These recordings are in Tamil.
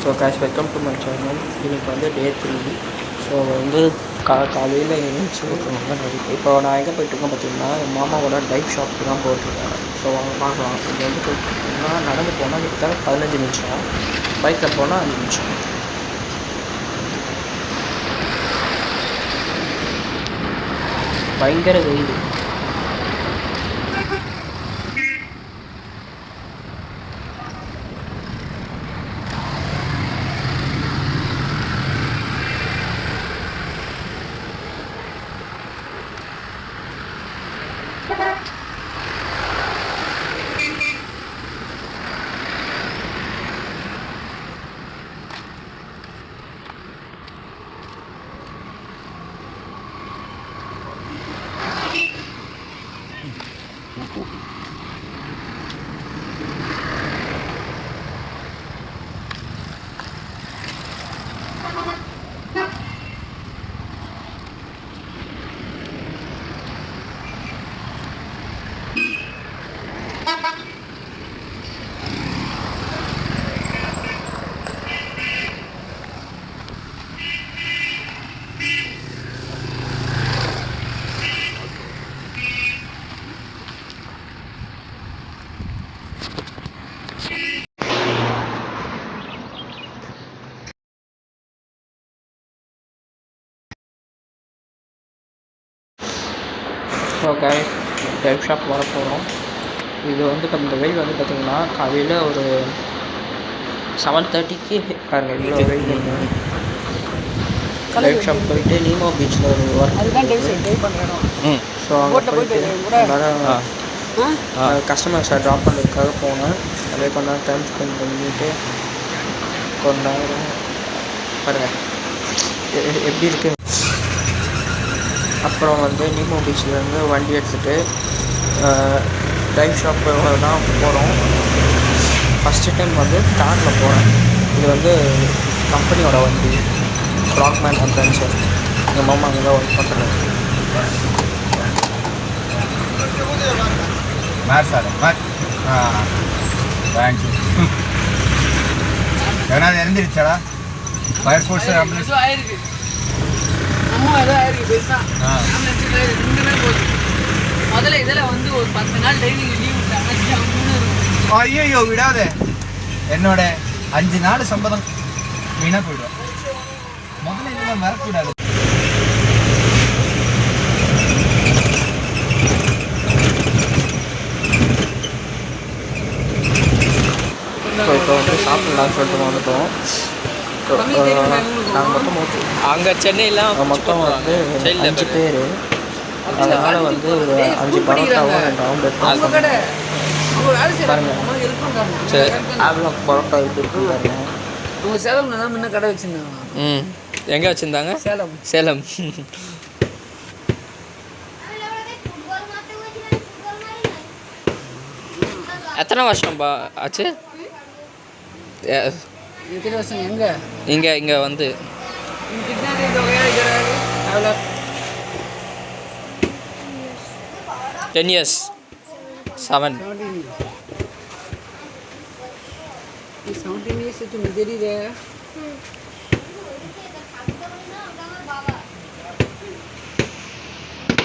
So cash welcome to my channel. இன்றைக்கி வந்து டே 3. ஸோ வந்து காலையில் எழுந்துச்சு இப்போ நான் எங்கே போயிட்டுருக்கேன் பார்த்தீங்கன்னா, என் மாமாவோட டைப் ஷாப்புக்கு தான் போயிட்டுருக்கேன். ஸோ அவங்க பார்க்கலாம். இங்கே வந்து போயிட்டுருக்கோம்னா நடந்து போனால் கிட்ட 15 நிமிஷம், பைக்கில் போனால் 5 நிமிஷம். பயங்கர வெயில். ஸோ கைஸ், டைப் ஷாப் வர போகிறோம். இது வந்து இந்த வெயில் வந்து பார்த்திங்கன்னா காலையில் ஒரு 7:30க்கு பாருங்கள் இவ்வளோ வெயில். டைப் ஷாப் போயிட்டு நீமோ பீச்சில் ஒரு ஒர்க் பண்ணுறோம். ஸோ அங்கே போயிட்டு கஸ்டமர்ஸை ட்ராப் பண்ணுறதுக்காக போனேன். அப்படியே கொஞ்ச நேரம் டைம் ஸ்பெண்ட் பண்ணிட்டு கொஞ்ச நேரம் பாருங்கள் எப்படி இருக்குது. அப்புறம் வந்து நீமோ பீச்சிலேருந்து வண்டி எடுத்துகிட்டு டைப் ஷாப்பு தான் போகிறோம். ஃபஸ்ட்டு டைம் வந்து காரில் போகிறேன். இது வந்து கம்பெனியோட வண்டி, ராக்மேன் கம்பெனி. சார் எங்கள் மாமா அங்கே தான் ஒர்க் பண்ணுறேன். தேங்க்யூ. எவனா இறந்துருச்சாடா? ஃபயர் ஃபோர்ஸ் முதல்ல இதில் வந்து ஒரு 10 நாள் டைனிங் லீவ் விட்டாங்க. ஐயோ விடாத, என்னோட 5 நாள் சம்பளம் வீணாக போயிடும். முதல்ல இதெல்லாம் வரக்கூடாது. இப்போ வந்து சாப்பிட்லான்னு சொல்லிட்டு வந்துட்டோம். நாங்கள் மொத்தம் அங்கே சென்னையில் மொத்தம் வந்து 5 பேர். அதனால் வந்து ஒரு 5 பரோட்டாவும் 2 ஆம்லெட் பாருங்கள். ஆம்லெட் பரோட்டா இப்படி இருக்கு பாருங்க. அவங்க சேலம்ல தான் முன்ன கடை வச்சுருந்தாங்க. எங்கே வச்சுருந்தாங்க? சேலம். எத்தனை வருஷம் ஆச்சு? எத்தனை வருஷம்? இங்கே வந்து 10 years. 17 years தெரியுது.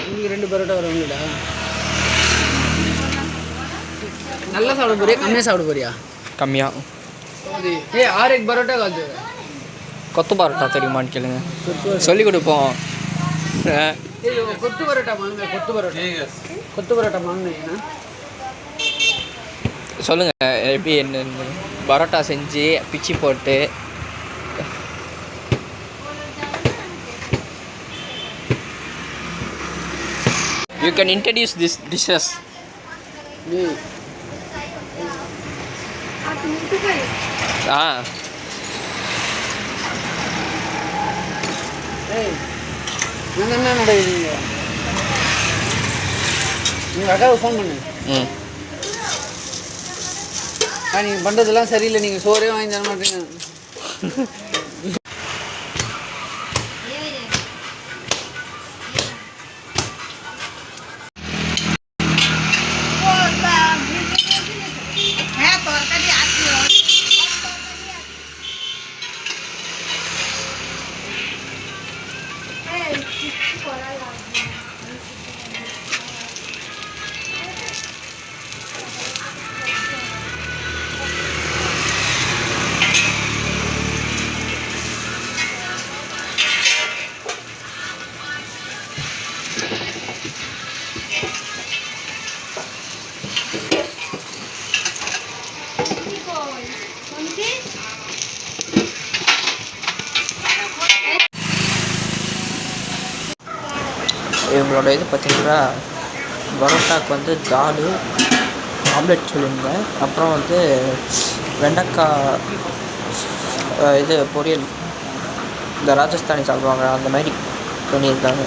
உங்களுக்கு 2 பரோட்டா வருவாங்கடா. நல்லா சாப்பிட போறியா கம்மியாக சாப்பிட போறியா? கம்மியாக. 6 egg பரோட்டா காது. கொத்து பரோட்டா தெரியுமான்னு கேளுங்க, சொல்லி கொடுப்போம். கொத்து பரோட்டா வாங்க. கொத்து பரோட்டா வாங்கினீங்கன்னா சொல்லுங்கள் எப்படி என்ன பரோட்டா செஞ்சு பிச்சு போட்டு. You can introduce this dishes. என்ன நடக்குதுங்க? நீங்கள் அக்காவுக்கு ஃபோன் பண்ணு. நீங்கள் பண்ணுறதெல்லாம் சரியில்லை. நீங்கள் சோறே வாங்கி தர மாட்டீங்க. இவங்களோட இது பார்த்தீங்கன்னா பரோட்டாக்கு வந்து தால் ஆம்லெட் சொல்லியிருந்தேன். அப்புறம் வந்து வெண்டைக்காய் இது பொரியல், இந்த ராஜஸ்தானி சாப்பிடுவாங்க அந்த மாதிரி பண்ணியிருக்காங்க.